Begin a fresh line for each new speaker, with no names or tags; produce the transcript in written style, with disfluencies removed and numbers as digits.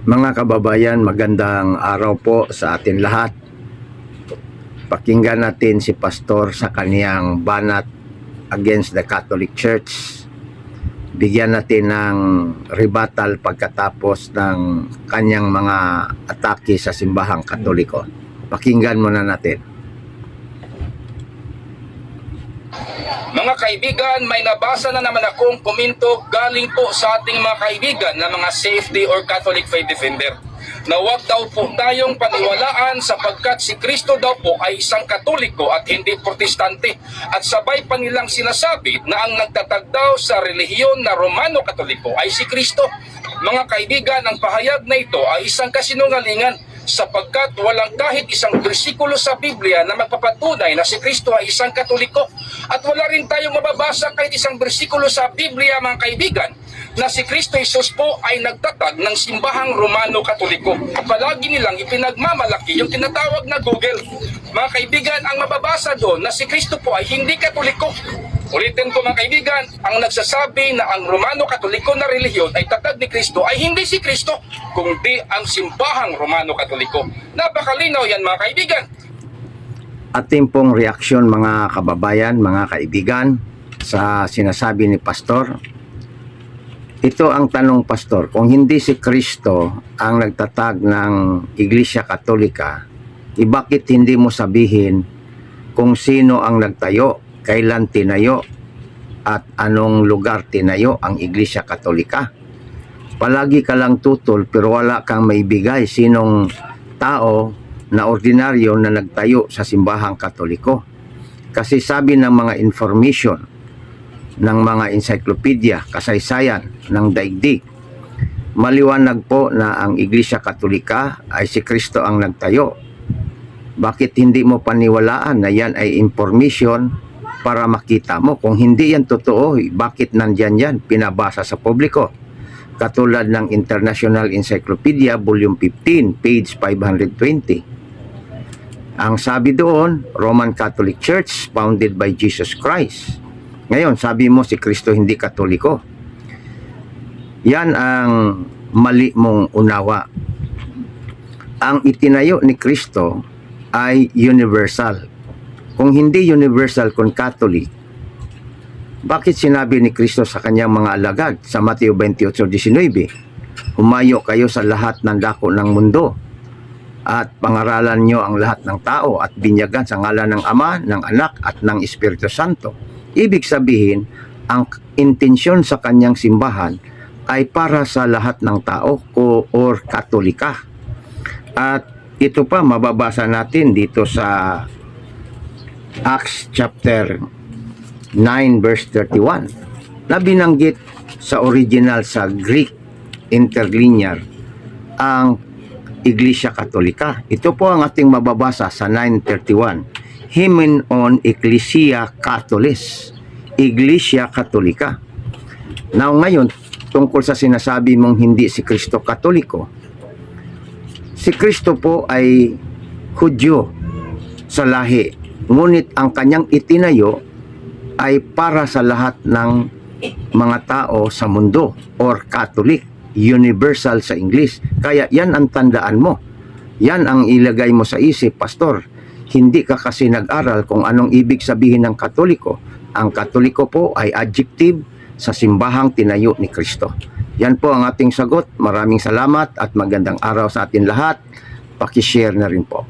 Mga kababayan, magandang araw po sa atin lahat. Pakinggan natin si Pastor sa kaniyang banat against the Catholic Church. Bigyan natin ng rebuttal pagkatapos ng kanyang mga atake sa simbahang Katoliko. Pakinggan muna natin.
Mga kaibigan, may nabasa na naman akong komento galing po sa ating mga kaibigan na mga safety or Catholic faith defender na huwag daw po tayong paniwalaan sapagkat si Kristo daw po ay isang Katoliko at hindi Protestante, at sabay pa nilang sinasabi na ang nagtatag daw sa relihiyon na Romano-Katoliko ay si Kristo. Mga kaibigan, ang pahayag na ito ay isang kasinungalingan sapagkat walang kahit isang bersikulo sa Biblia na magpapatunay na si Kristo ay isang Katoliko, at wala rin tayong mababasa kahit isang bersikulo sa Biblia, mga kaibigan, na si Kristo Jesus po ay nagtatag ng simbahang Romano-Katoliko. Palagi nilang ipinagmamalaki yung tinatawag na Google. Mga kaibigan, ang mababasa doon na si Kristo po ay hindi Katoliko. Ulitin ko, mga kaibigan, ang nagsasabi na ang Romano-Katoliko na relihiyon ay tatag ni Kristo ay hindi si Kristo, kundi ang simbahang Romano-Katoliko. Napakalinaw yan, mga kaibigan.
Ating pong reaksyon, mga kababayan, mga kaibigan, sa sinasabi ni Pastor. Ito ang tanong, Pastor, kung hindi si Kristo ang nagtatag ng Iglesia Katolika, bakit hindi mo sabihin kung sino ang nagtayo, kailan tinayo, at anong lugar tinayo ang Iglesia Katolika? Palagi ka lang tutol pero wala kang maibigay sinong tao na ordinaryo na nagtayo sa simbahang Katoliko. Kasi sabi ng mga information, ng mga encyclopedia, kasaysayan ng daigdig, maliwanag po na ang Iglesia Katolika ay si Kristo ang nagtayo. Bakit hindi mo paniwalaan na yan ay information para makita mo? Kung hindi yan totoo, bakit nandyan yan pinabasa sa publiko? Katulad ng International Encyclopedia Volume 15, page 520. Ang sabi doon, Roman Catholic Church founded by Jesus Christ. Ngayon, sabi mo si Kristo hindi Katoliko. Yan ang mali mong unawa. Ang itinayo ni Kristo ay universal. Kung hindi universal kung Catholic, bakit sinabi ni Kristo sa kanyang mga alagad sa Mateo 28:19, "Humayo kayo sa lahat ng dako ng mundo at pangaralan nyo ang lahat ng tao at binyagan sa ngalan ng Ama, ng Anak at ng Espiritu Santo." Ibig sabihin, ang intensyon sa kanyang simbahan ay para sa lahat ng tao or Katolika. At ito pa mababasa natin dito sa Acts chapter 9 verse 31 na binanggit sa original sa Greek interlinear ang Iglesia Katolika. Ito po ang ating mababasa sa 9:31. Hymnon Ecclesia Catholis, Iglesia Katolika. Now ngayon, tungkol sa sinasabi mong hindi si Kristo Katoliko, si Kristo po ay Hudyo sa lahi, ngunit ang kanyang itinayo ay para sa lahat ng mga tao sa mundo or Catholic, universal sa English. Kaya yan ang tandaan mo. Yan ang ilagay mo sa isip, Pastor. Hindi ka kasi nag-aral kung anong ibig sabihin ng Katoliko. Ang Katoliko po ay adjective sa simbahang tinayo ni Kristo. Yan po ang ating sagot. Maraming salamat at magandang araw sa atin lahat. Paki-share na rin po.